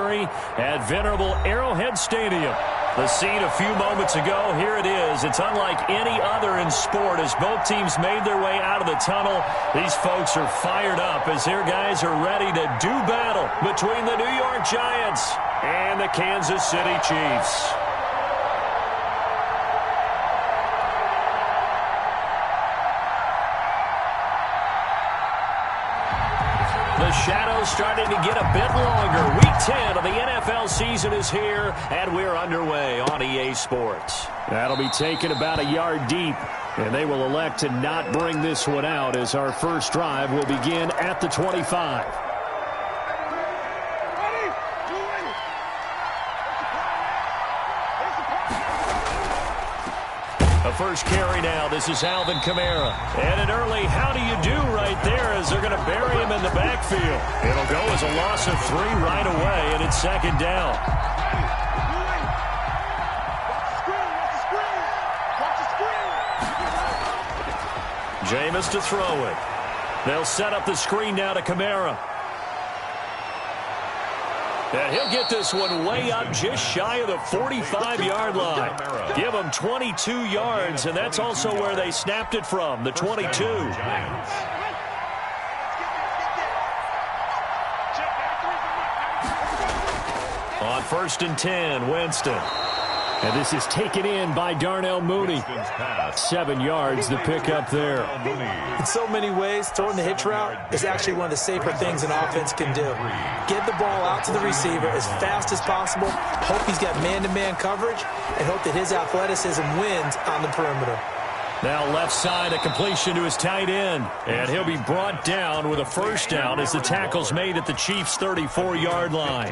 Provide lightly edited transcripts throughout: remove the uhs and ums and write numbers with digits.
carry at venerable Arrowhead Stadium. The scene a few moments ago, here it is. It's unlike any other in sport as both teams made their way out of the tunnel. These folks are fired up as their guys are ready to do battle between the New York Giants and the Kansas City Chiefs. The shadow's starting to get a bit longer. Week 10 of the NFL season is here, and we're underway on EA Sports. That'll be taken about a yard deep, and they will elect to not bring this one out as our first drive will begin at the 25. First carry now. This is Alvin Kamara. And an early how do you do right there as they're going to bury him in the backfield. It'll go as a loss of 3 right away, and it's second down. Jameis to throw it. They'll set up the screen now to Kamara. And he'll get this one way up just shy of the 45-yard line. Give him 22 yards, and that's also where they snapped it from, the 22. On 1st and 10, Winston. And this is taken in by Darnell Mooney. 7 yards, the pickup there. In so many ways, throwing the hitch route is actually one of the safer things an offense can do. Get the ball out to the receiver as fast as possible, hope he's got man-to-man coverage, and hope that his athleticism wins on the perimeter. Now left side, a completion to his tight end. And he'll be brought down with a first down as the tackle's made at the Chiefs' 34-yard line.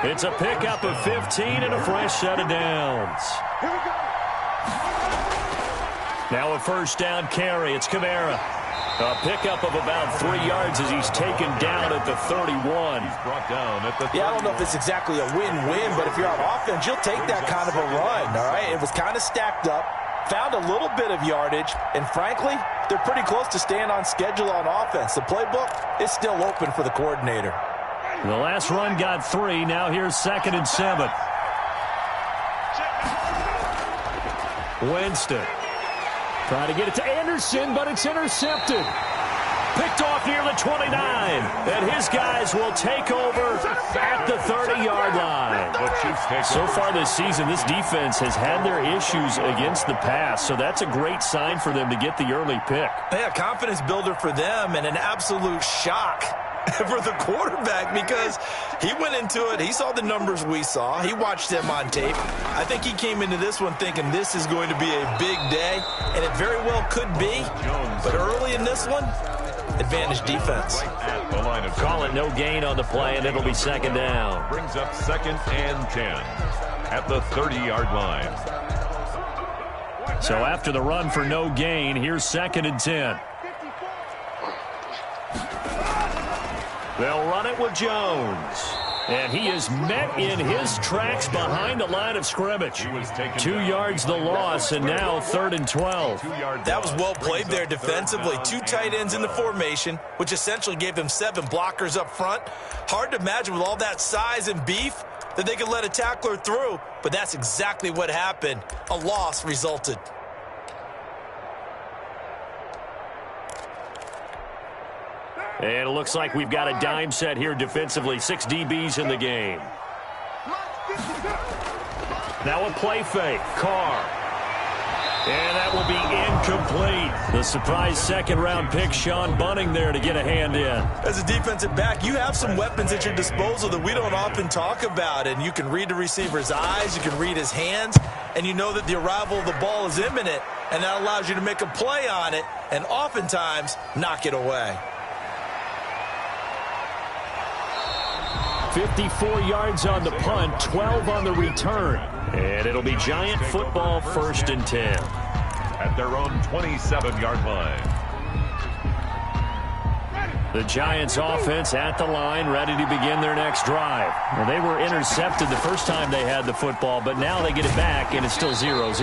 It's a pickup of 15 and a fresh set of downs. Now a first down carry. It's Kamara. A pickup of about 3 yards as he's taken down at the 31. He's brought down at the 31. Yeah, I don't know if it's exactly a win-win, but if you're on offense, you'll take that kind of a run, all right? It was kind of stacked up. Found a little bit of yardage, and frankly, they're pretty close to staying on schedule on offense. The playbook is still open for the coordinator. The last run got 3. Now here's 2nd and 7. Winston. Trying to get it to Anderson, but it's intercepted. Picked off near the 29. And his guys will take over at the 30-yard line. So far this season, this defense has had their issues against the pass, so that's a great sign for them to get the early pick. Yeah, confidence builder for them and an absolute shock for the quarterback because he went into it. He saw the numbers we saw. He watched them on tape. I think he came into this one thinking this is going to be a big day, and it very well could be. But early in this one, advantage defense. Call it no gain on the play, and it'll be 2nd down. Brings up 2nd and 10 at the 30-yard line. So after the run for no gain, here's 2nd and 10. They'll run it with Jones. And he is met in his tracks behind the line of scrimmage. 2 yards the loss, and now 3rd and 12. That was well played there defensively. 2 tight ends in the formation, which essentially gave them 7 blockers up front. Hard to imagine with all that size and beef that they could let a tackler through, but that's exactly what happened. A loss resulted. And it looks like we've got a dime set here defensively. 6 DBs in the game. Now a play fake. Carr. And that will be incomplete. The surprise 2nd-round pick, Sean Bunting, there to get a hand in. As a defensive back, you have some weapons at your disposal that we don't often talk about. And you can read the receiver's eyes, you can read his hands, and you know that the arrival of the ball is imminent. And that allows you to make a play on it and oftentimes knock it away. 54 yards on the punt, 12 on the return. And it'll be Giant football 1st and 10. At their own 27-yard line. The Giants offense at the line, ready to begin their next drive. Well, they were intercepted the first time they had the football, but now they get it back, and it's still 0-0.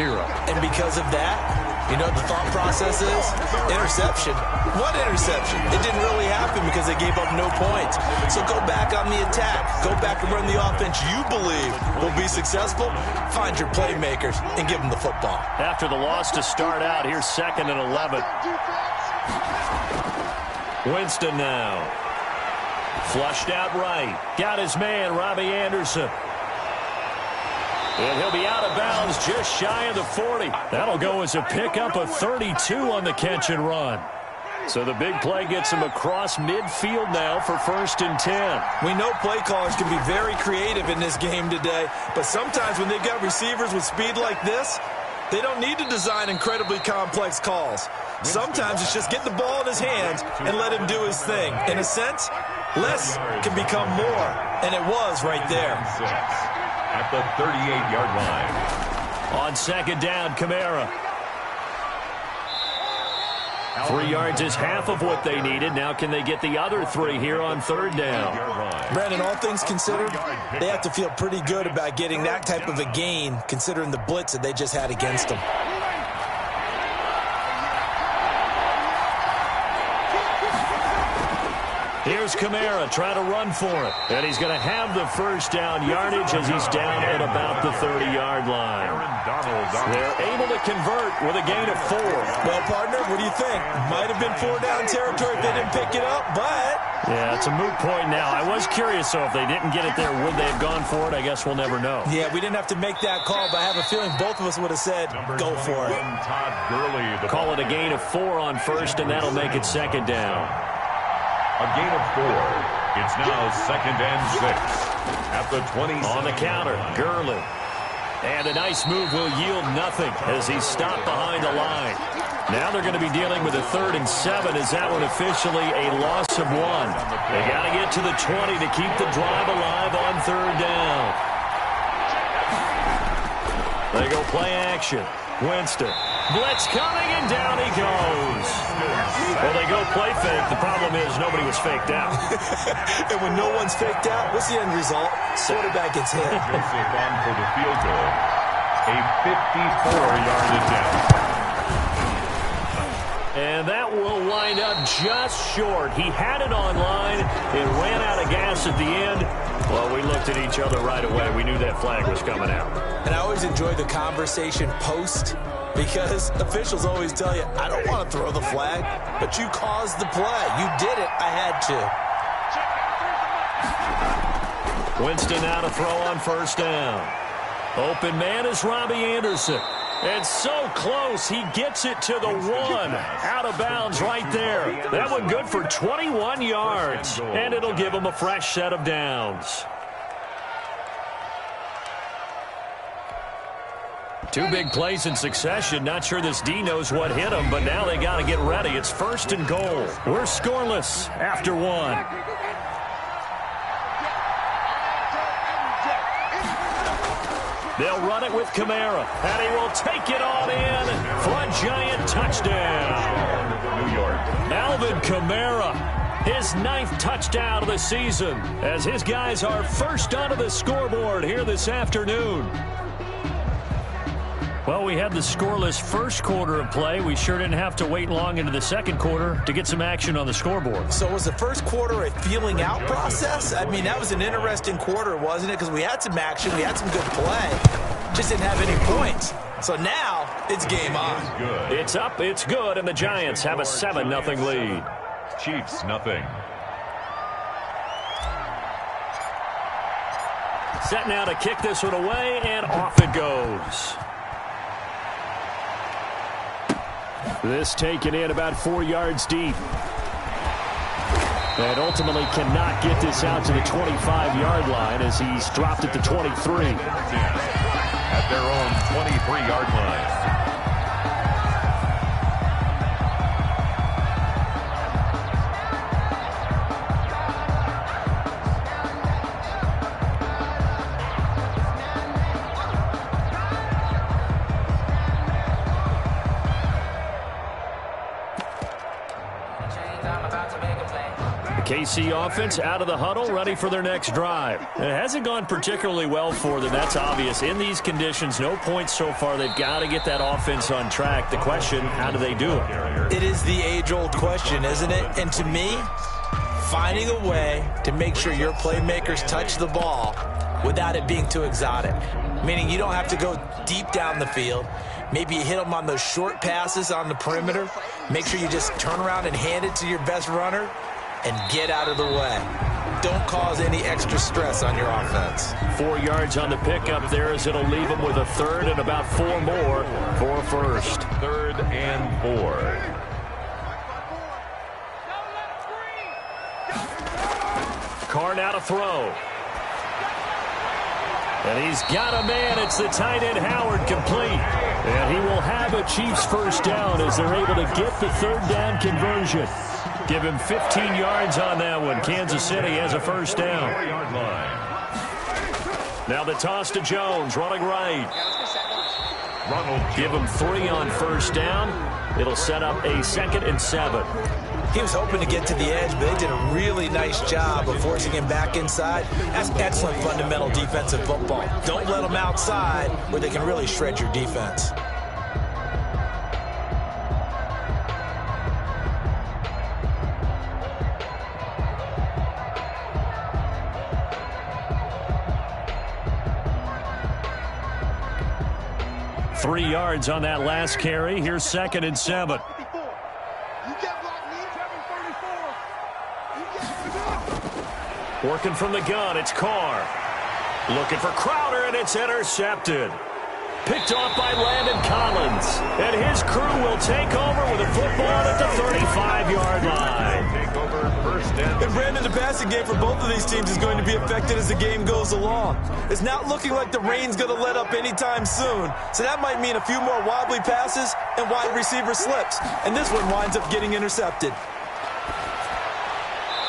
And because of that, You know what the thought process is? Interception. What interception? It didn't really happen because they gave up no points. So go back on the attack. Go back and run the offense you believe will be successful. Find your playmakers and give them the football. After the loss to start out, here's 2nd and 11. Winston now. Flushed out right. Got his man, Robbie Anderson. And he'll be out of bounds just shy of the 40. That'll go as a pickup of 32 on the catch and run. So the big play gets him across midfield now for 1st and 10. We know play callers can be very creative in this game today, but sometimes when they've got receivers with speed like this, they don't need to design incredibly complex calls. Sometimes it's just get the ball in his hands and let him do his thing. In a sense, less can become more, and it was right there. At the 38-yard line. On 2nd down, Kamara. 3 yards is half of what they needed. Now can they get the other 3 here on 3rd down? Brandon, all things considered, they have to feel pretty good about getting that type of a gain considering the blitz that they just had against them. Here's Kamara trying to run for it. And he's going to have the 1st down yardage as he's down at about the 30-yard line. They're able to convert with a gain of 4. Well, partner, what do you think? Might have been 4-down territory if they didn't pick it up, but... Yeah, it's a moot point now. I was curious, so if they didn't get it there, would they have gone for it? I guess we'll never know. Yeah, we didn't have to make that call, but I have a feeling both of us would have said, go for it. Call it a gain of 4 on 1st, and that'll make it 2nd down. A gain of 4. It's now 2nd and 6. At the 20. On the counter, Gurley. And a nice move will yield nothing as he's stopped behind the line. Now they're going to be dealing with a 3rd and 7. Is that one officially a loss of 1? They got to get to the 20 to keep the drive alive on 3rd down. They go play action. Winston. Blitz coming, and down he goes. Well, they go play fake. The problem is nobody was faked out. And when no one's faked out, what's the end result? Quarterback gets hit. Joseph on for the field goal. A 54-yard attempt. And that will wind up just short. He had it on line. It ran out of gas at the end. Well, we looked at each other right away. We knew that flag was coming out. And I always enjoy the conversation post because officials always tell you, I don't want to throw the flag, but you caused the play. You did it. I had to. Winston now to throw on 1st down. Open man is Robbie Anderson. And so close, he gets it to the 1. Out of bounds right there. That one good for 21 yards. And it'll give him a fresh set of downs. 2 big plays in succession. Not sure this D knows what hit him, but now they got to get ready. It's 1st and goal. We're scoreless after 1. They'll run it with Kamara, and he will take it on in for a giant touchdown. New York. Alvin Kamara, his 9th touchdown of the season, as his guys are first onto the scoreboard here this afternoon. Well, we had the scoreless first quarter of play. We sure didn't have to wait long into the second quarter to get some action on the scoreboard. So was the first quarter a feeling out process? I mean, that was an interesting quarter, wasn't it? Because we had some action, we had some good play, just didn't have any points. So now it's game on. It's up, it's good, and the Giants have a 7-0 lead. Chiefs, nothing. Set now to kick this one away, and off it goes. This taken in about 4 yards deep. And ultimately cannot get this out to the 25-yard line as he's dropped at the 23. At their own 23-yard line. KC offense out of the huddle, ready for their next drive. It hasn't gone particularly well for them. That's obvious. In these conditions, no points so far. They've got to get that offense on track. The question, how do they do it? It is the age-old question, isn't it? And to me, finding a way to make sure your playmakers touch the ball without it being too exotic. Meaning you don't have to go deep down the field. Maybe you hit them on those short passes on the perimeter. Make sure you just turn around and hand it to your best runner and get out of the way. Don't cause any extra stress on your offense. 4 yards on the pickup there as it'll leave them with a third and about 4 more for first. 3rd and 4. Carr now to throw. And he's got a man. It's the tight end Howard complete. And he will have a Chiefs first down as they're able to get the third down conversion. Give him 15 yards on that one. Kansas City has a first down. 4-yard line. Now the toss to Jones, running right. Ronald Give him 3 on first down. It'll set up a 2nd and 7. He was hoping to get to the edge, but they did a really nice job of forcing him back inside. That's excellent fundamental defensive football. Don't let them outside where they can really shred your defense. Three yards on that last carry. Here's 2nd and 7. Working from the gun, it's Carr. Looking for Crowder, and it's intercepted. Picked off by Landon Collins. And his crew will take over with a football at the 35-yard line. take over first and And Brandon, the passing game for both of these teams is going to be affected as the game goes along. It's not looking like the rain's going to let up anytime soon. So that might mean a few more wobbly passes and wide receiver slips. And this one winds up getting intercepted.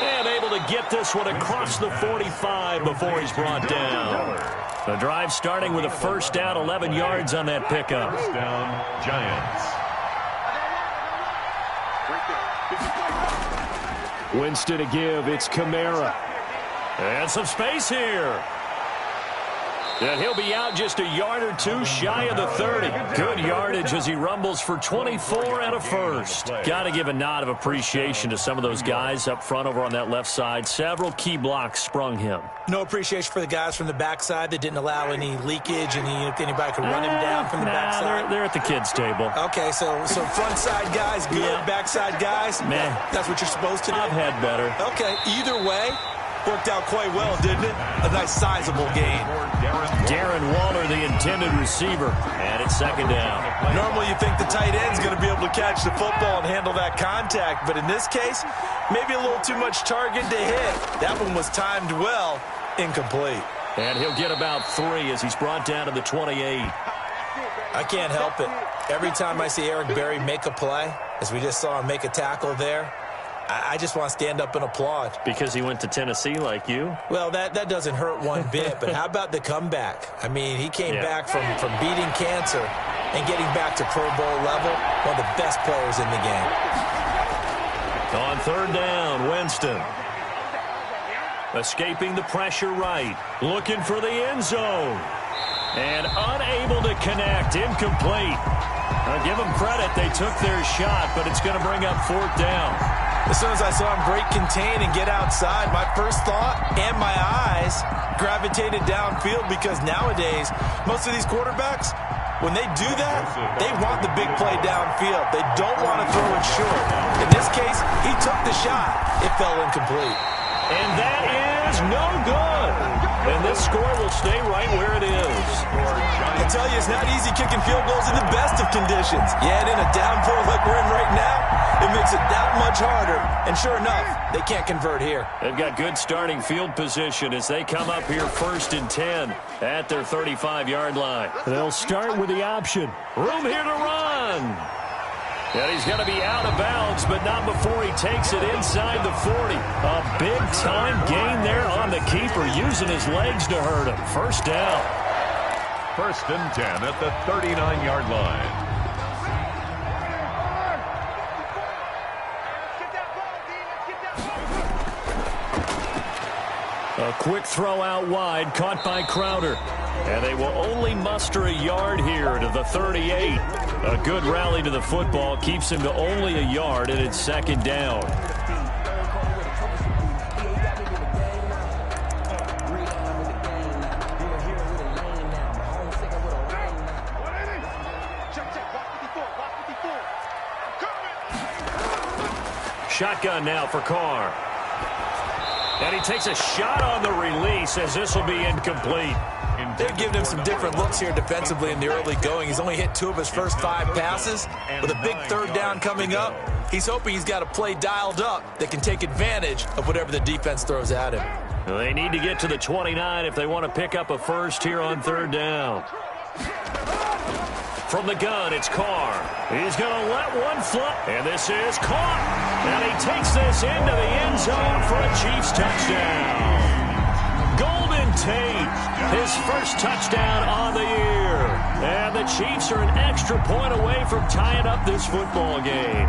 And able to get this one across the 45 before he's brought down. The drive starting with a first down, 11 yards on that pickup. first down, Giants. Winston to give. It's Kamara. And some space here. And he'll be out just a yard or two shy of the 30. Good yardage as he rumbles for 24 and a first. Got to give a nod of appreciation to some of those guys up front over on that left side. Several key blocks sprung him. No appreciation for the guys from the backside that didn't allow any leakage and anybody could run him down from the backside. They're at the kids' table. Okay, so front side guys good, Yeah. backside guys, Meh. that's what you're supposed to do. I've had better. Okay, either way, worked out quite well, didn't it? A nice sizable gain. Darren Waller, the intended receiver, and it's second down. Normally you think the tight end's going to be able to catch the football and handle that contact, but in this case, maybe a little too much target to hit. That one was timed well, incomplete. And he'll get about 3 as he's brought down to the 28. I can't help it. Every time I see Eric Berry make a play, as we just saw him make a tackle there, I just want to stand up and applaud. Because he went to Tennessee like you? Well, that doesn't hurt one bit, but how about the comeback? I mean, he came back from beating cancer and getting back to Pro Bowl level, one of the best players in the game. On third down, Winston. Escaping the pressure right. Looking for the end zone. And unable to connect. Incomplete. I'll give them credit. They took their shot, but it's going to bring up fourth down. As soon as I saw him break contain and get outside, my first thought and my eyes gravitated downfield because nowadays, most of these quarterbacks, when they do that, they want the big play downfield. They don't want to throw it short. In this case, he took the shot. It fell incomplete. And that is no good. And this score will stay right where it is. I tell you, it's not easy kicking field goals in the best of conditions. Yet in a downpour like we're in right now, it makes it that much harder. And sure enough, they can't convert here. They've got good starting field position as they come up here first and 10 at their 35-yard line. They'll start with the option. Room here to run. And he's going to be out of bounds, but not before he takes it inside the 40. A big-time gain there on the keeper, using his legs to hurt him. First down. First and 10 at the 39-yard line. A quick throw out wide, caught by Crowder. And they will only muster a yard here to the 38. A good rally to the football keeps him to only a yard, and it's second down. Shotgun now for Carr. And he takes a shot on the release as this will be incomplete. They've given him some different looks here defensively in the early going. He's only hit 2 of his first 5 passes. With a big third down coming up, he's hoping he's got a play dialed up that can take advantage of whatever the defense throws at him. They need to get to the 29 if they want to pick up a first here on third down. From the gun, it's Carr. He's going to let one fly, and this is caught. And he takes this into the end zone for a Chiefs touchdown. Golden Tate, his first touchdown on the year. And the Chiefs are an extra point away from tying up this football game.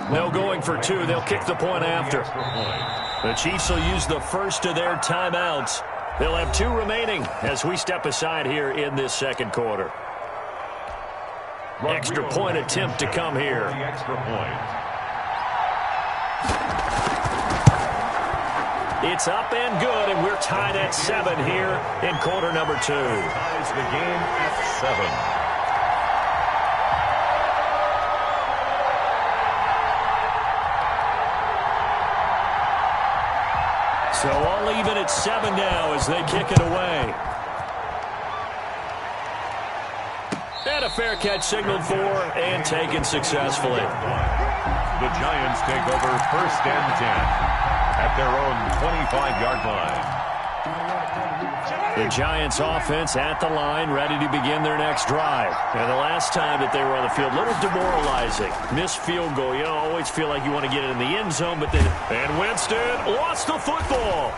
No going for 2. They'll kick the point after. The Chiefs will use the first of their timeouts. They'll have 2 remaining as we step aside here in this second quarter. Extra point attempt to come here. Extra point. It's up and good, and we're tied at 7 here in quarter number 2. Ties the game at 7. So all even at 7 now as they kick it away. And a fair catch signaled for and taken successfully. The Giants take over first and 10 at their own 25-yard line. The Giants offense at the line, ready to begin their next drive. And the last time that they were on the field, a little demoralizing. Missed field goal. You always feel like you want to get it in the end zone, but then... And Winston lost the football.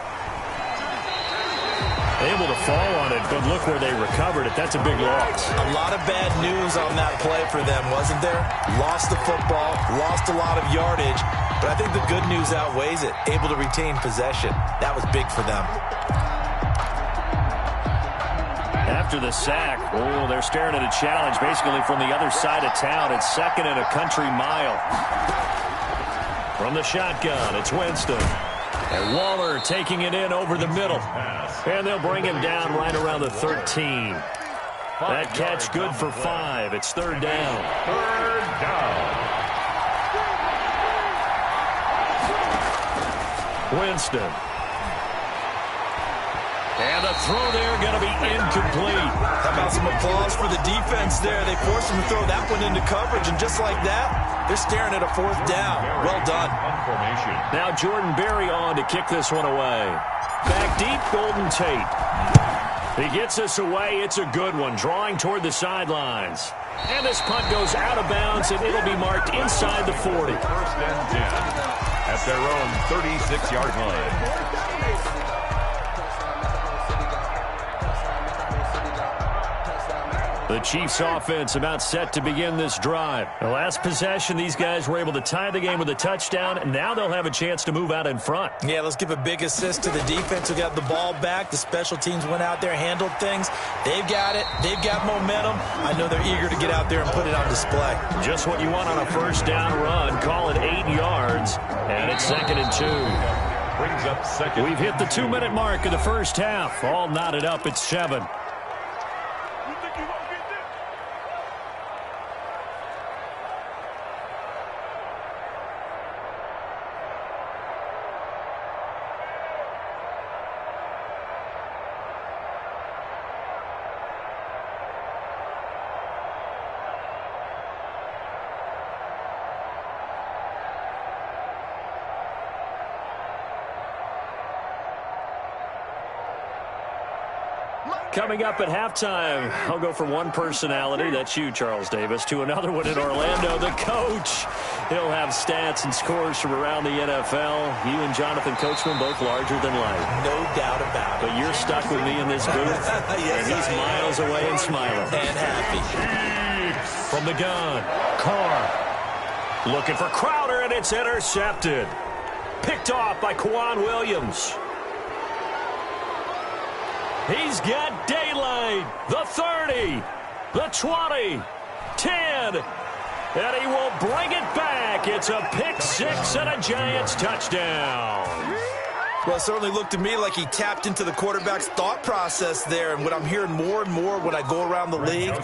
Able to fall on it, but look where they recovered it. That's a big loss. A lot of bad news on that play for them, wasn't there? Lost the football, lost a lot of yardage, but I think the good news outweighs it. Able to retain possession. That was big for them. After the sack, they're staring at a challenge basically from the other side of town. It's second and a country mile. From the shotgun, it's Winston. And Waller taking it in over the middle. And they'll bring him down right around the 13. That catch good for 5. It's third down. Third down. Winston. And the throw there going to be incomplete. How about some applause for the defense there? They forced him to throw that one into coverage, and just like that, they're staring at a 4th down. Well done. Now Jordan Berry on to kick this one away. Back deep, Golden Tate. He gets us away. It's a good one, drawing toward the sidelines. And this punt goes out of bounds, and it'll be marked inside the 40. First and 10 at their own 36-yard line. The Chiefs offense about set to begin this drive. The last possession, these guys were able to tie the game with a touchdown, and now they'll have a chance to move out in front. Yeah, let's give a big assist to the defense who got the ball back. The special teams went out there, handled things. They've got it. They've got momentum. I know they're eager to get out there and put it on display. Just what you want on a first down run. Call it 8 yards, and it's second and 2. Brings up second. We've hit the 2-minute mark of the first half. All knotted up at 7. Coming up at halftime, I'll go from one personality, that's you, Charles Davis, to another one in Orlando, the coach. He'll have stats and scores from around the NFL. You and Jonathan Coachman both larger than life. No doubt about it. But you're stuck with me in this booth, yes, and he's miles away and smiling. And happy. From the gun, Carr. Looking for Crowder, and it's intercepted. Picked off by Kwan Williams. He's got daylight. The 30, the 20, 10, and he will bring it back. It's a pick six and a Giants touchdown. Well, it certainly looked to me like he tapped into the quarterback's thought process there. And what I'm hearing more and more when I go around the league,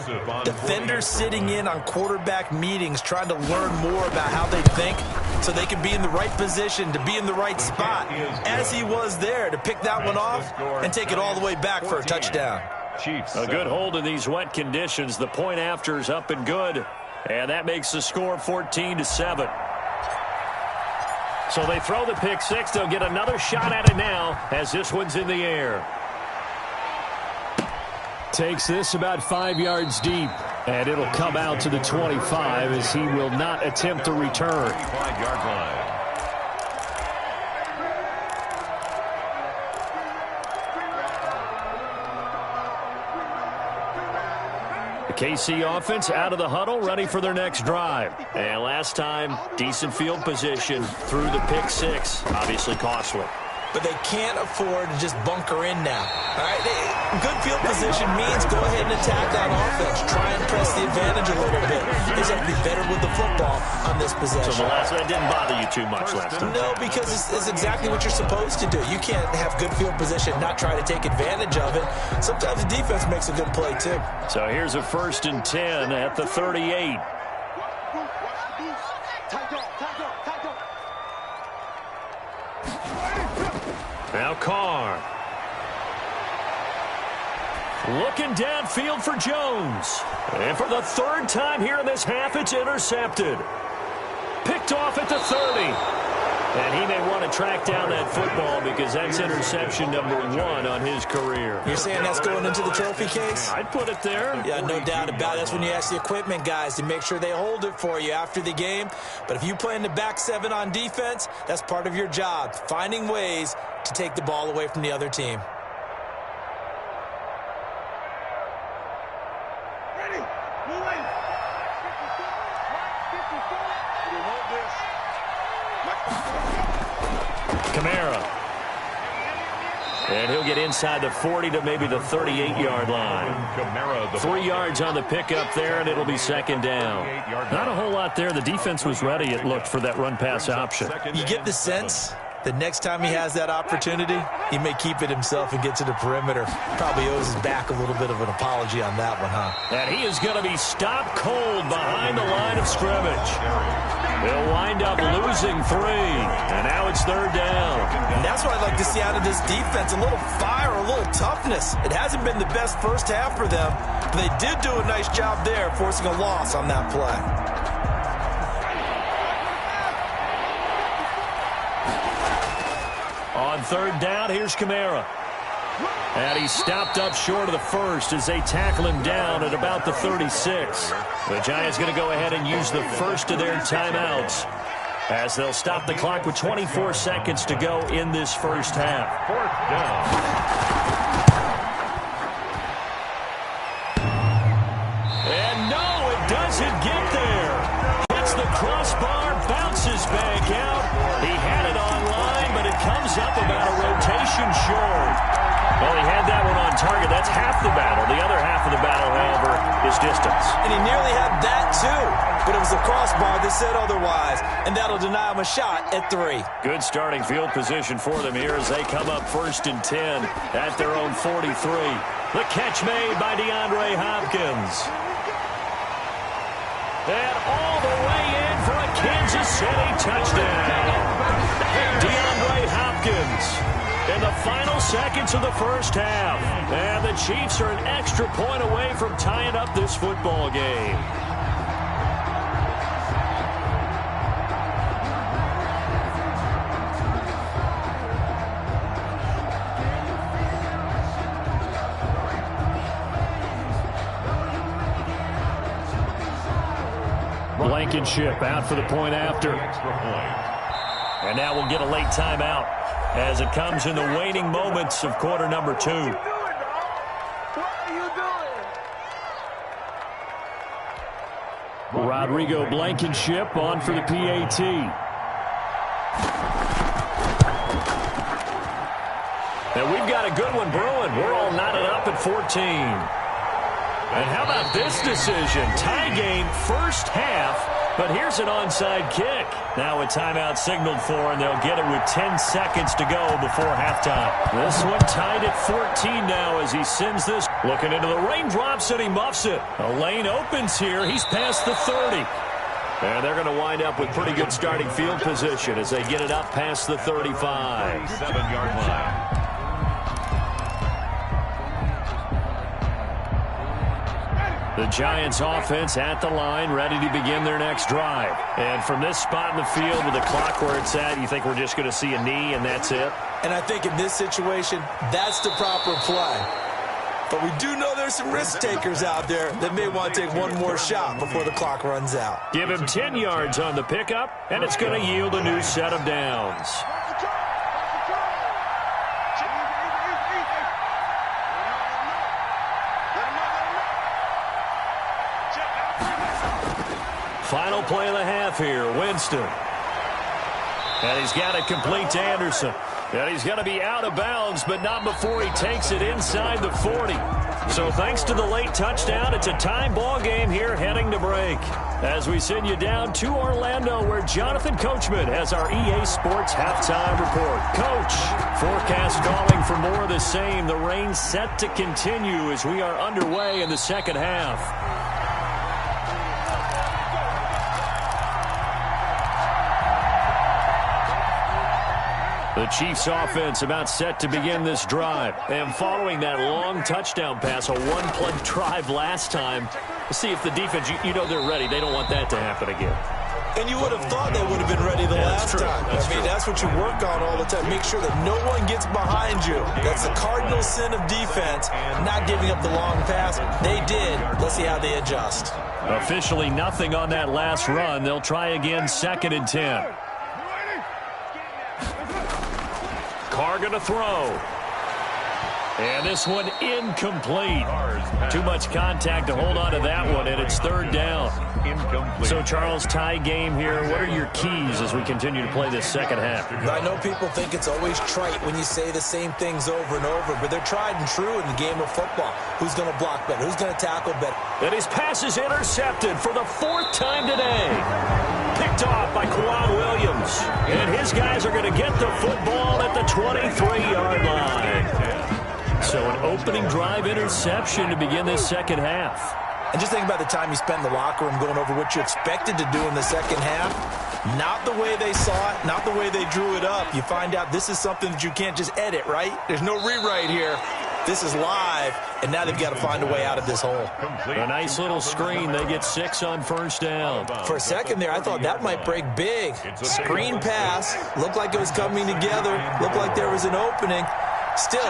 defenders sitting in on quarterback meetings trying to learn more about how they think so they can be in the right position to be in the right spot, as he was there to pick that one off and take it all the way back for a touchdown. A good hold in these wet conditions. The point after is up and good, and that makes the score 14-7. So they throw the pick six. They'll get another shot at it now as this one's in the air. Takes this about 5 yards deep, and it'll come out to the 25 as he will not attempt a return. 25-yard line. KC offense out of the huddle, ready for their next drive. And last time, decent field position through the pick six. Obviously costly. But they can't afford to just bunker in now. All right, good field position means go ahead and attack that offense. Try and press the advantage a little bit. They just have to be better with the football on this possession. So the last that didn't bother you too much last time? No, because it's exactly what you're supposed to do. You can't have good field position, not try to take advantage of it. Sometimes the defense makes a good play too. So here's a 1st and 10 at the 38. Now Carr. Looking downfield for Jones. And for the 3rd time here in this half, it's intercepted. Picked off at the 30. And he may want to track down that football because that's interception number 1 on his career. You're saying that's going into the trophy case? I'd put it there. Yeah, no doubt about it. That's when you ask the equipment guys to make sure they hold it for you after the game. But if you play in the back 7 on defense, that's part of your job, finding ways to take the ball away from the other team. Kamara. And he'll get inside the 40 to maybe the 38-yard line. 3 yards on the pickup there, and it'll be 2nd down. Not a whole lot there. The defense was ready, it looked, for that run-pass option. You get the sense the next time he has that opportunity, he may keep it himself and get to the perimeter. Probably owes his back a little bit of an apology on that one, huh? And he is going to be stopped cold behind the line of scrimmage. They'll wind up losing 3, and now it's 3rd down. And that's what I'd like to see out of this defense, a little fire, a little toughness. It hasn't been the best first half for them, but they did do a nice job there, forcing a loss on that play. On 3rd down, here's Kamara. And he's stopped up short of the 1st as they tackle him down at about the 36. The Giants going to go ahead and use the first of their timeouts as they'll stop the clock with 24 seconds to go in this first half. 4th down. And no, it doesn't get there. Hits the crossbar, bounces back out. He had it online, but it comes up about a rotation short. Well, he had that one on target. That's half the battle. The other half of the battle, however, is distance. And he nearly had that, too. But it was the crossbar that said otherwise, and that'll deny him a shot at 3. Good starting field position for them here as they come up 1st and 10 at their own 43. The catch made by DeAndre Hopkins. And all the way in for a Kansas City touchdown. DeAndre Hopkins in the final seconds of the first half. And the Chiefs are an extra point away from tying up this football game. Blankenship out for the point after. And now we'll get a late timeout as it comes in the waning moments of quarter number 2. Rodrigo Blankenship on for the PAT. And we've got a good one brewing. We're all knotted up at 14. And how about this decision? Tie game first half, but here's an onside kick. Now a timeout signaled for, and they'll get it with 10 seconds to go before halftime. This one tied at 14 now as he sends this. Looking into the raindrops, and he muffs it. A lane opens here. He's past the 30. And they're going to wind up with pretty good starting field position as they get it up past the 35. 7-yard line. The Giants offense at the line, ready to begin their next drive. And from this spot in the field with the clock where it's at, you think we're just going to see a knee and that's it? And I think in this situation, that's the proper play. But we do know there's some risk takers out there that may want to take one more shot before the clock runs out. Give him 10 yards on the pickup, and it's going to yield a new set of downs. Final play of the half here, Winston. And he's got it complete to Anderson. And he's going to be out of bounds, but not before he takes it inside the 40. So thanks to the late touchdown, it's a tie ball game here heading to break. As we send you down to Orlando, where Jonathan Coachman has our EA Sports halftime report. Coach, forecast calling for more of the same. The rain set to continue as we are underway in the second half. The Chiefs offense about set to begin this drive. And following that long touchdown pass, a one-play drive last time, see if the defense, you know they're ready. They don't want that to happen again. And you would have thought they would have been ready the last time. That's what you work on all the time. Make sure that no one gets behind you. That's the cardinal sin of defense, not giving up the long pass. They did. Let's see how they adjust. Officially nothing on that last run. They'll try again, 2nd and 10. Carr going to throw. And this one incomplete. Too much contact to hold on to that one, and it's 3rd down. Incomplete. So, Charles, tie game here. What are your keys as we continue to play this second half? I know people think it's always trite when you say the same things over and over, but they're tried and true in the game of football. Who's going to block better? Who's going to tackle better? And his pass is intercepted for the 4th time today. Picked off by Quan Williams. And his guys are going to get the football at the 23-yard line. So an opening drive interception to begin this second half. And just think about the time you spent in the locker room going over what you expected to do in the second half. Not the way they saw it, not the way they drew it up. You find out this is something that you can't just edit, right? There's no rewrite here. This is live, and now they've got to find a way out of this hole. A nice little screen. They get 6 on 1st down. For a second there, I thought that might break big. Screen pass. Looked like it was coming together. Looked like there was an opening. Still,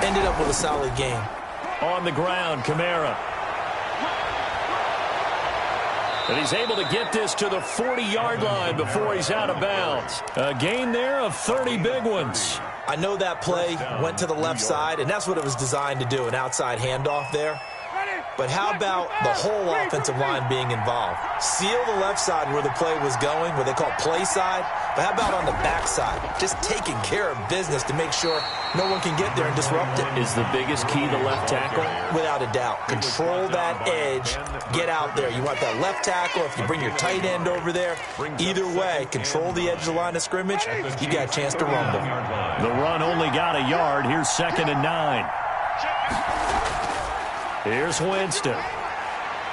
ended up with a solid game. On the ground, Kamara. And he's able to get this to the 40-yard line before he's out of bounds. A gain there of 30 big ones. I know that play went to the left side, and that's what it was designed to do, an outside handoff there. But how about the whole offensive line being involved? Seal the left side where the play was going, what they call play side. But how about on the back side? Just taking care of business to make sure no one can get there and disrupt it. Is the biggest key the left tackle? Without a doubt. Control that edge. Get out there. You want that left tackle. If you bring your tight end over there, either way, control the edge of the line of scrimmage, you got a chance to rumble. The run only got a yard. Here's 2nd and 9. Here's Winston.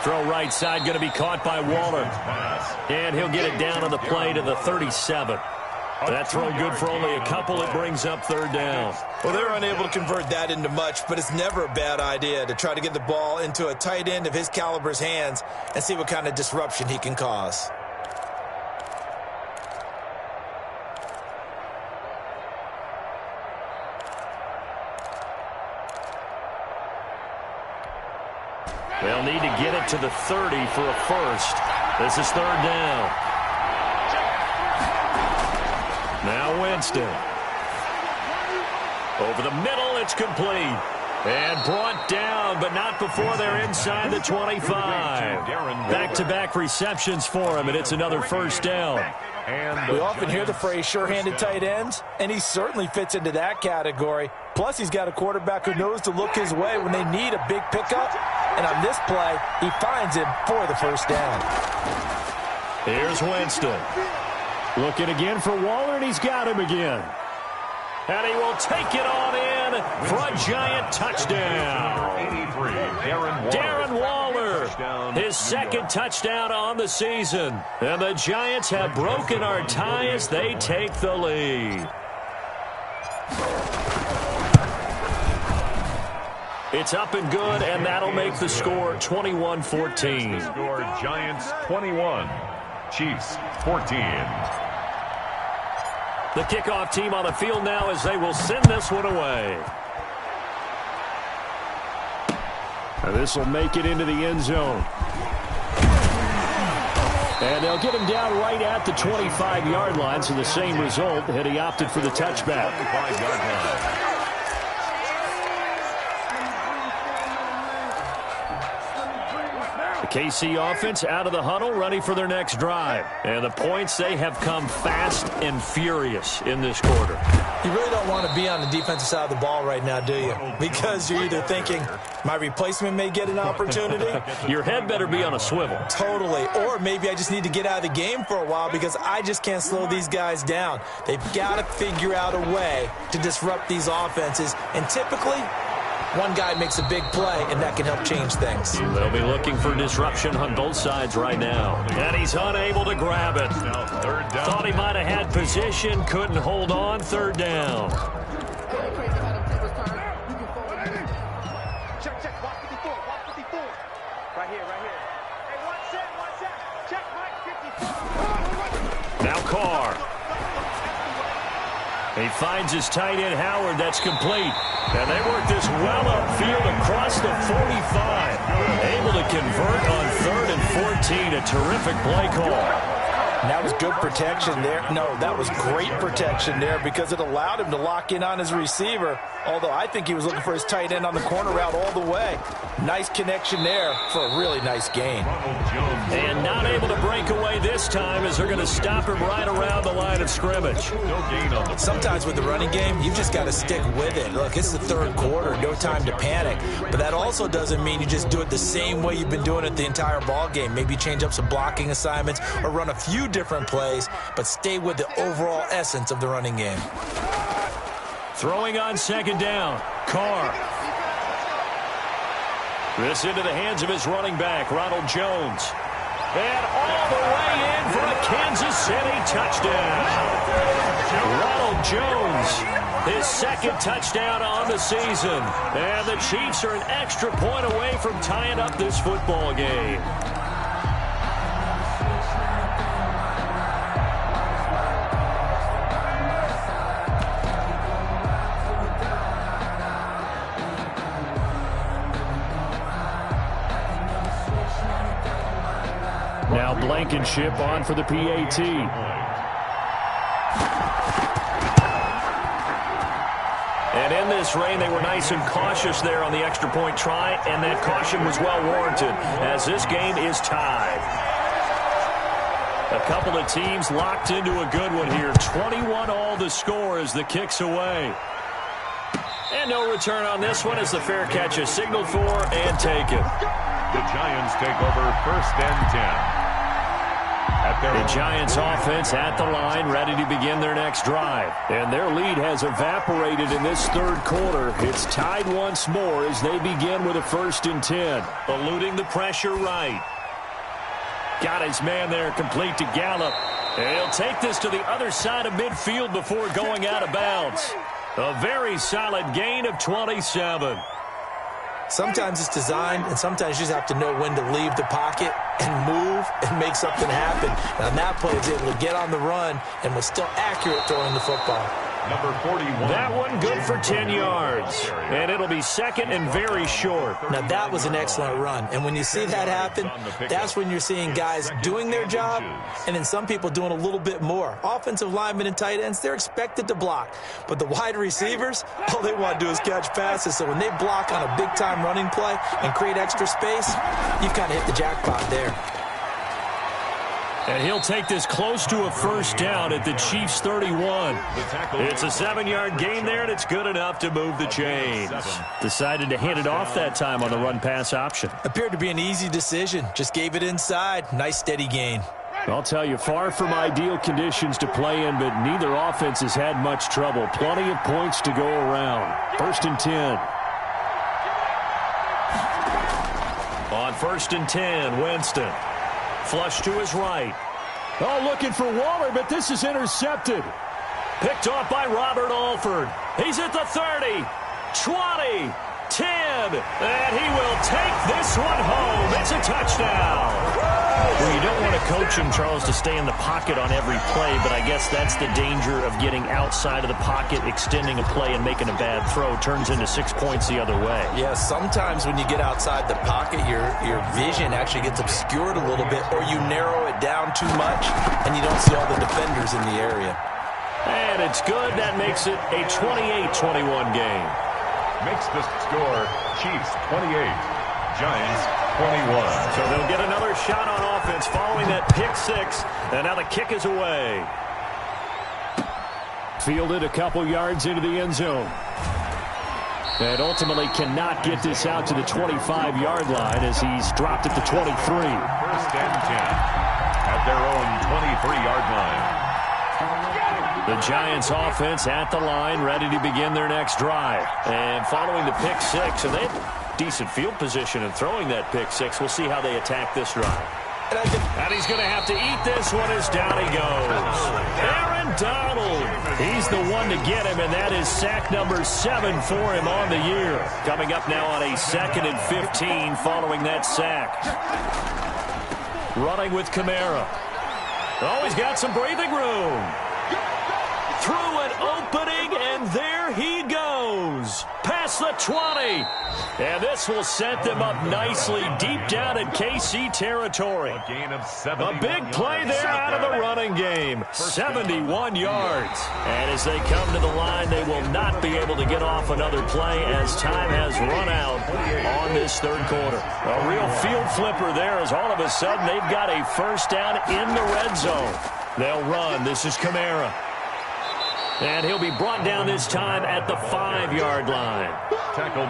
Throw right side, going to be caught by Waller. And he'll get it down on the play to the 37. That throw good for only a couple. It brings up 3rd down. Well, they're unable to convert that into much, but it's never a bad idea to try to get the ball into a tight end of his caliber's hands and see what kind of disruption he can cause. They'll need to get it to the 30 for a first. This is third down. Now Winston. Over the middle, it's complete. And brought down, but not before they're inside the 25. Back-to-back receptions for him, and it's another first down. We often hear the phrase sure-handed tight ends, and he certainly fits into that category. Plus, he's got a quarterback who knows to look his way when they need a big pickup. And on this play, he finds him for the first down. Here's Winston. Looking again for Waller, and he's got him again. And he will take it on in for a giant touchdown. 83, Darren Waller, his second touchdown on the season. And the Giants have broken our tie as they take the lead. It's up and good, and that'll make the score 21-14. Score Giants 21, Chiefs 14. The kickoff team on the field now as they will send this one away. And this will make it into the end zone. And they'll get him down right at the 25-yard line, so the same result had he opted for the touchback. 25-yard line. The KC offense out of the huddle, ready for their next drive. And the points, they have come fast and furious in this quarter. You really don't want to be on the defensive side of the ball right now, do you? Because you're either thinking, my replacement may get an opportunity. Your head better be on a swivel. Totally. Or maybe I just need to get out of the game for a while because I just can't slow these guys down. They've got to figure out a way to disrupt these offenses. And typically, one guy makes a big play, and that can help change things. They'll be looking for disruption on both sides right now. And he's unable to grab it. Third down. Thought he might have had position, couldn't hold on. Third down. Check, watch 54, watch 54. Right here. Hey, one set. Check, Mike, 54. Now Carr. He finds his tight end, Howard. That's complete. And they work this well upfield across the 45. Able to convert on 3rd and 14. A terrific play call. That was good protection there. No, that was great protection there because it allowed him to lock in on his receiver. Although I think he was looking for his tight end on the corner route all the way. Nice connection there for a really nice gain. And not able to break away this time as they're going to stop him right around the line of scrimmage. Sometimes with the running game, you've just got to stick with it. Look, it's the third quarter, no time to panic. But that also doesn't mean you just do it the same way you've been doing it the entire ball game. Maybe change up some blocking assignments or run a few different plays, but stay with the overall essence of the running game. Throwing on second down, Carr. This into the hands of his running back, Ronald Jones. And all the way in for a Kansas City touchdown. Ronald Jones, his second touchdown on the season. And the Chiefs are an extra point away from tying up this football game. Now Blankenship on for the PAT. And in this rain, they were nice and cautious there on the extra point try, and that caution was well warranted as this game is tied. A couple of teams locked into a good one here. 21 all the score as the kick's away. And no return on this one as the fair catch is signaled for and taken. The Giants take over 1st and 10. The Giants offense at the line, ready to begin their next drive. And their lead has evaporated in this third quarter. It's tied once more as they begin with a 1st and 10. Eluding the pressure right. Got his man there, complete to Gallup. And he'll take this to the other side of midfield before going out of bounds. A very solid gain of 27. Sometimes it's designed, and sometimes you just have to know when to leave the pocket and move and make something happen. And on that play, he was able to get on the run and was still accurate throwing the football. Number 41. That one good for 10 yards. And it'll be second and very short. Now, that was an excellent run. And when you see that happen, that's when you're seeing guys doing their job and then some people doing a little bit more. Offensive linemen and tight ends, they're expected to block. But the wide receivers, all they want to do is catch passes. So when they block on a big-time running play and create extra space, you kind of hit the jackpot there. And he'll take this close to a first down at the Chiefs' 31. It's a 7-yard gain there, and it's good enough to move the chains. Decided to hand it off that time on the run-pass option. Appeared to be an easy decision. Just gave it inside. Nice, steady gain. I'll tell you, far from ideal conditions to play in, but neither offense has had much trouble. Plenty of points to go around. 1st and 10. On 1st and 10, Winston. Flush to his right. Oh, looking for Waller, but this is intercepted. Picked off by Robert Alford. He's at the 30, 20, 10, and he will take this one home. It's a touchdown. Well, you don't want to coach him, Charles, to stay in the pocket on every play, but I guess that's the danger of getting outside of the pocket, extending a play, and making a bad throw. Turns into 6 points the other way. Yeah, sometimes when you get outside the pocket, your vision actually gets obscured a little bit, or you narrow it down too much, and you don't see all the defenders in the area. And it's good. That makes it a 28-21 game. Makes the score Chiefs 28, Giants 21. So they'll get another shot on offense following that pick six. And now the kick is away. Fielded a couple yards into the end zone. And ultimately cannot get this out to the 25-yard line as he's dropped at the 23. 1st and 10 at their own 23-yard line. The Giants offense at the line, ready to begin their next drive. And following the pick six, and they have decent field position in throwing that pick six. We'll see how they attack this drive. And he's going to have to eat this one as down he goes. Aaron Donald. He's the one to get him, and that is sack number 7 for him on the year. Coming up now on a 2nd and 15 following that sack. Running with Kamara. Oh, he's got some breathing room. Through an opening, and there he goes. Past the 20. And this will set them up nicely deep down in KC territory. A gain of 71 A big play there out of the running game. 71 yards. And as they come to the line, they will not be able to get off another play as time has run out on this 3rd quarter. A real field flipper there as all of a sudden they've got a first down in the red zone. They'll run. This is Kamara. And he'll be brought down this time at the 5-yard line.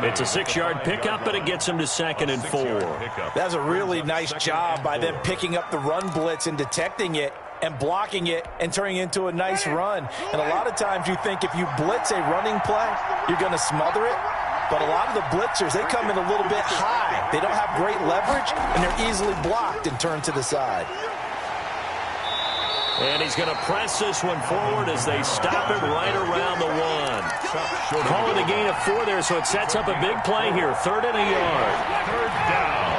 It's a 6-yard pickup, but it gets him to 2nd and 4. That's a really nice job by them picking up the run blitz and detecting it and blocking it and turning it into a nice run. And a lot of times you think if you blitz a running play, you're going to smother it. But a lot of the blitzers, they come in a little bit high. They don't have great leverage, and they're easily blocked and turned to the side. And he's going to press this one forward as they stop it right around the 1. Call it a gain of 4 there, so it sets up a big play here. 3rd and a yard. 3rd down.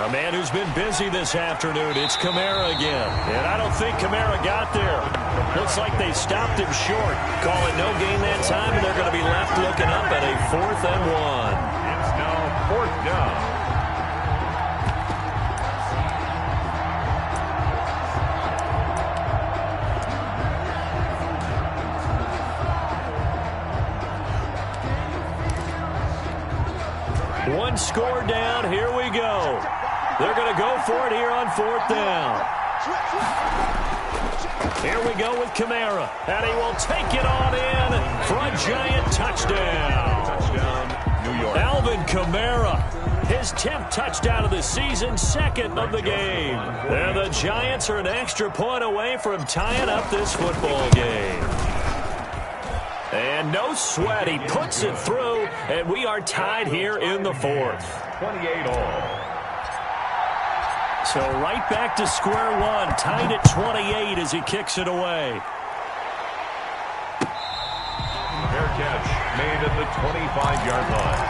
A man who's been busy this afternoon. It's Kamara again. And I don't think Kamara got there. Looks like they stopped him short. Call it no gain that time, and they're going to be left looking up at a 4th and 1. It's now 4th down. One score down. Here we go. They're going to go for it here on 4th down. Here we go with Kamara. And he will take it on in for a giant touchdown. Touchdown, New York. Alvin Kamara. His 10th touchdown of the season, 2nd of the game. And the Giants are an extra point away from tying up this football game. And no sweat. He puts it through, and we are tied here in the 4th. 28 all. So right back to square one, tied at 28 as he kicks it away. Fair catch made at the 25-yard line.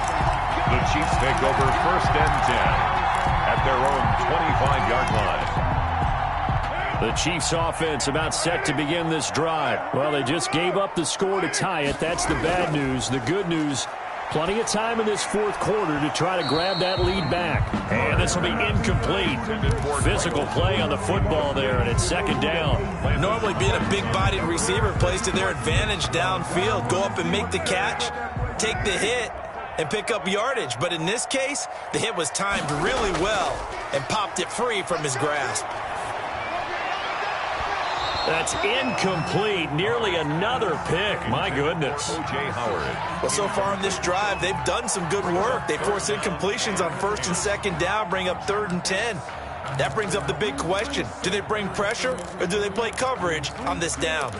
The Chiefs take over 1st and 10 at their own 25-yard line. The Chiefs offense about set to begin this drive. Well, they just gave up the score to tie it. That's the bad news. The good news, plenty of time in this fourth quarter to try to grab that lead back. And this will be incomplete. Physical play on the football there, and it's second down. Normally being a big-bodied receiver plays to their advantage downfield. Go up and make the catch, take the hit, and pick up yardage. But in this case, the hit was timed really well and popped it free from his grasp. That's incomplete. Nearly another pick. My goodness. Well, so far in this drive, they've done some good work. They force incompletions on first and second down, bring up 3rd and 10. That brings up the big question. Do they bring pressure or do they play coverage on this down?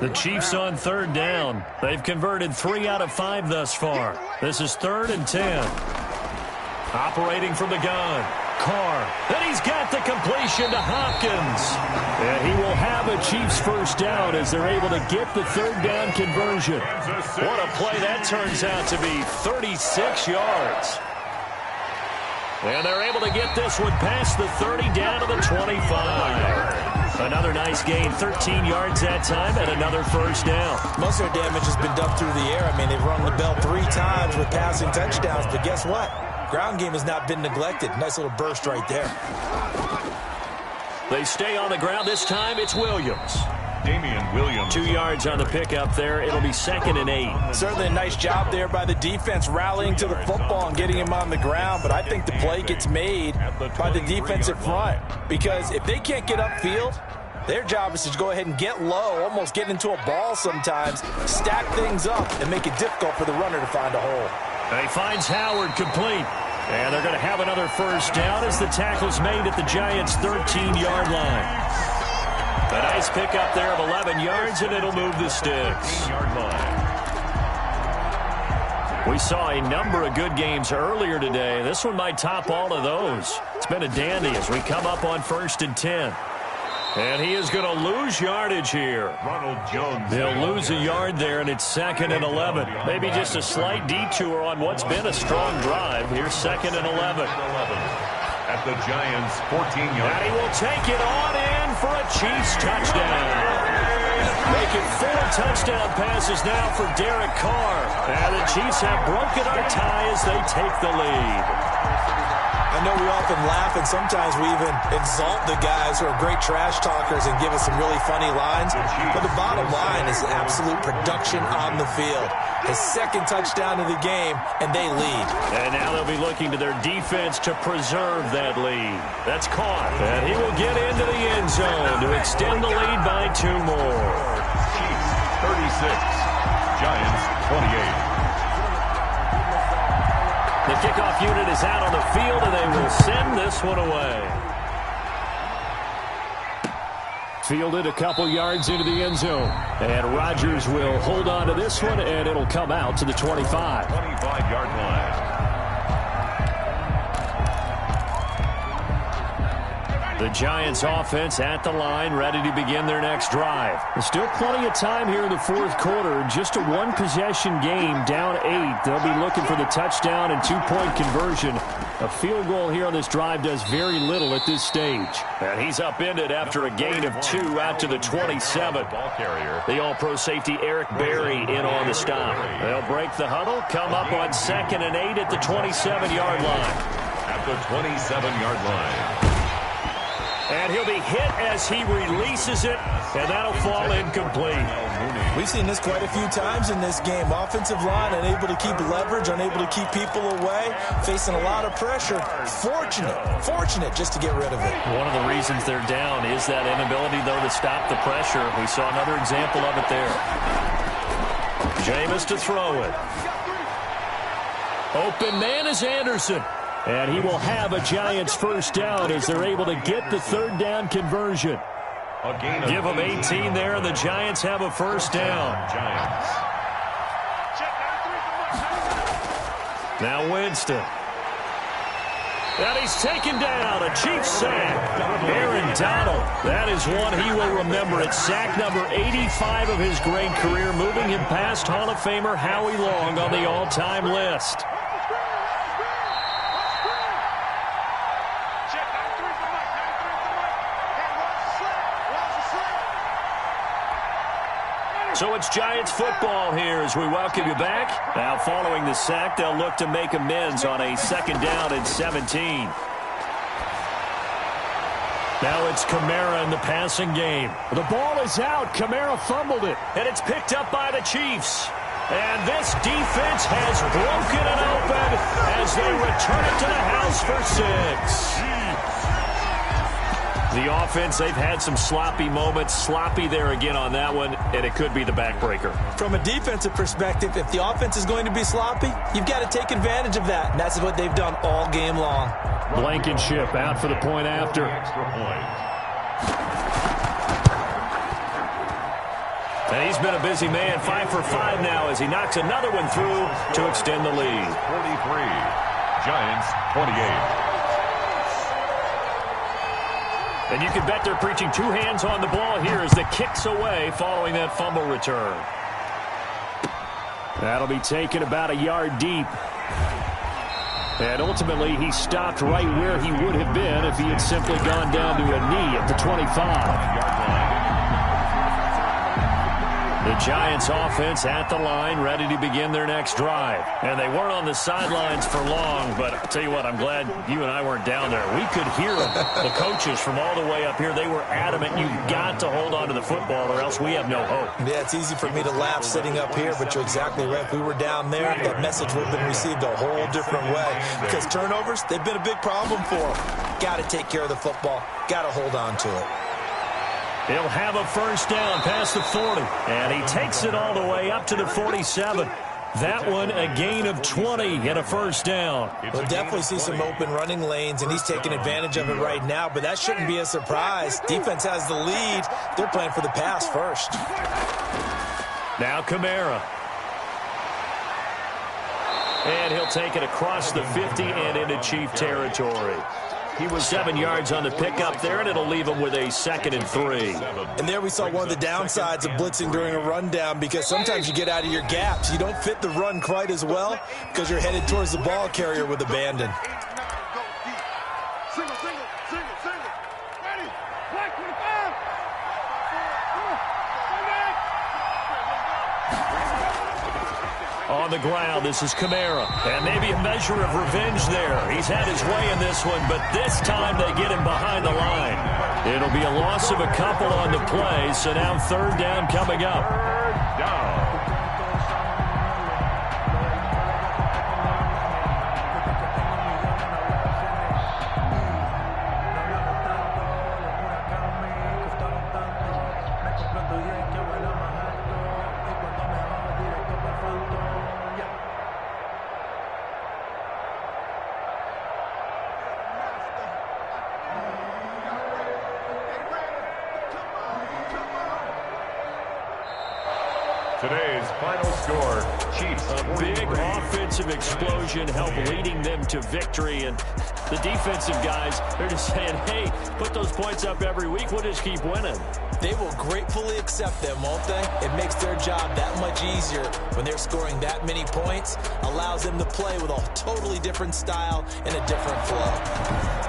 The Chiefs on 3rd down. They've converted 3 out of 5 thus far. This is 3rd and 10. Operating from the gun. Carr. Then he's got the completion to Hopkins. And he will have a Chiefs first down as they're able to get the 3rd down conversion. What a play that turns out to be. 36 yards. And they're able to get this one past the 30 down to the 25. Another nice gain, 13 yards that time, and another first down. Most of their damage has been done through the air. I mean, they've rung the bell 3 times with passing touchdowns, but guess what? Ground game has not been neglected. Nice little burst right there. They stay on the ground. This time it's Williams. Damian Williams. 2 yards on the pickup there. It'll be 2nd and 8. Certainly a nice job there by the defense rallying to the football and getting him on the ground, but I think the play gets made by the defensive front because if they can't get upfield, their job is to go ahead and get low, almost get into a ball sometimes, stack things up, and make it difficult for the runner to find a hole. He finds Howard complete. And they're going to have another first down as the tackle's made at the Giants' 13-yard line. A nice pickup there of 11 yards, and it'll move the sticks. We saw a number of good games earlier today. This one might top all of those. It's been a dandy as we come up on 1st and 10. And he is going to lose yardage here. Ronald Jones. They'll lose a yard there, and it's 2nd and 11. Maybe just a slight detour on what's been a strong drive. Here's 2nd and 11. At the Giants' 14-yard. And he will take it on in for a Chiefs touchdown. Making 4 touchdown passes now for Derek Carr. And the Chiefs have broken our tie as they take the lead. I know we often laugh, and sometimes we even exalt the guys who are great trash talkers and give us some really funny lines. But the bottom line is absolute production on the field. His 2nd touchdown of the game, and they lead. And now they'll be looking to their defense to preserve that lead. That's caught. And he will get into the end zone to extend the lead by 2 more. Chiefs 36, Giants 28. The kickoff unit is out on the field, and they will send this one away. Fielded a couple yards into the end zone. And Rodgers will hold on to this one, and it'll come out to the 25. 25-yard line. The Giants offense at the line, ready to begin their next drive. There's still plenty of time here in the fourth quarter. Just a 1-possession game, down 8. They'll be looking for the touchdown and 2-point conversion. A field goal here on this drive does very little at this stage. And he's upended after a gain of 2 out to the 27. The All-Pro safety Eric Berry in on the stop. They'll break the huddle, come up on 2nd and 8 at the 27-yard line. At the 27-yard line. And he'll be hit as he releases it, and that'll fall incomplete. We've seen this quite a few times in this game. Offensive line unable to keep leverage, unable to keep people away, facing a lot of pressure. Fortunate just to get rid of it. One of the reasons they're down is that inability, though, to stop the pressure. We saw another example of it there. Jameis to throw it. Open man is Anderson. And he will have a Giants first down as they're able to get the 3rd down conversion. Give them 18 there, and the Giants have a first down. Now Winston. And he's taken down. A Chiefs sack. Aaron Donald. That is one he will remember. It's sack number 85 of his great career, moving him past Hall of Famer Howie Long on the all-time list. So it's Giants football here as we welcome you back. Now following the sack, they'll look to make amends on a 2nd down and 17. Now it's Kamara in the passing game. The ball is out. Kamara fumbled it. And it's picked up by the Chiefs. And this defense has broken it open as they return it to the house for 6. The offense, they've had some sloppy moments. Sloppy there again on that one, and it could be the backbreaker. From a defensive perspective, if the offense is going to be sloppy, you've got to take advantage of that. And that's what they've done all game long. Blankenship out for the point after. Extra point. And he's been a busy man, 5 for 5 now as he knocks another one through to extend the lead. 43. Giants 28. And you can bet they're preaching 2 hands on the ball here as the kick's away following that fumble return. That'll be taken about a yard deep. And ultimately, he stopped right where he would have been if he had simply gone down to a knee at the 25. The Giants offense at the line, ready to begin their next drive. And they weren't on the sidelines for long, but I'll tell you what, I'm glad you and I weren't down there. We could hear them. The coaches from all the way up here, they were adamant, you've got to hold on to the football or else we have no hope. Yeah, it's easy for me to laugh sitting up here, but you're exactly right. If we were down there, that message would have been received a whole different way. Because turnovers, they've been a big problem for them. Got to take care of the football. Got to hold on to it. He'll have a 1st down past the 40. And he takes it all the way up to the 47. That one a gain of 20 and a 1st down. We'll definitely see some open running lanes, and he's taking advantage of it right now, but that shouldn't be a surprise. Defense has the lead. They're playing for the pass first. Now Kamara. And he'll take it across the 50 and into Chief territory. He was 7 yards on the pickup there, and it'll leave him with a 2nd and 3. And there we saw one of the downsides of blitzing during a rundown, because sometimes you get out of your gaps. You don't fit the run quite as well because you're headed towards the ball carrier with abandon. Single, single, single, single. Ready. Black 25. On the ground, this is Kamara. And maybe a measure of revenge there. He's had his way in this one, but this time they get him behind the line. It'll be a loss of a couple on the play, so now 3rd down coming up. 3rd down. Today's final score, Chiefs. A big offensive explosion helped leading them to victory. And the defensive guys, they're just saying, hey, put those points up every week. We'll just keep winning. They will gratefully accept them, won't they? It makes their job that much easier when they're scoring that many points. Allows them to play with a totally different style and a different flow.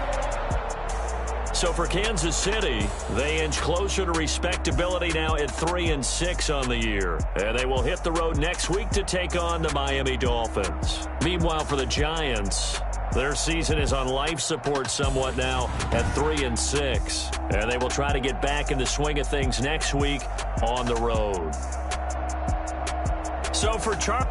So for Kansas City, they inch closer to respectability now at 3-6 on the year. And they will hit the road next week to take on the Miami Dolphins. Meanwhile, for the Giants, their season is on life support somewhat now at 3-6. And they will try to get back in the swing of things next week on the road. So for Charlie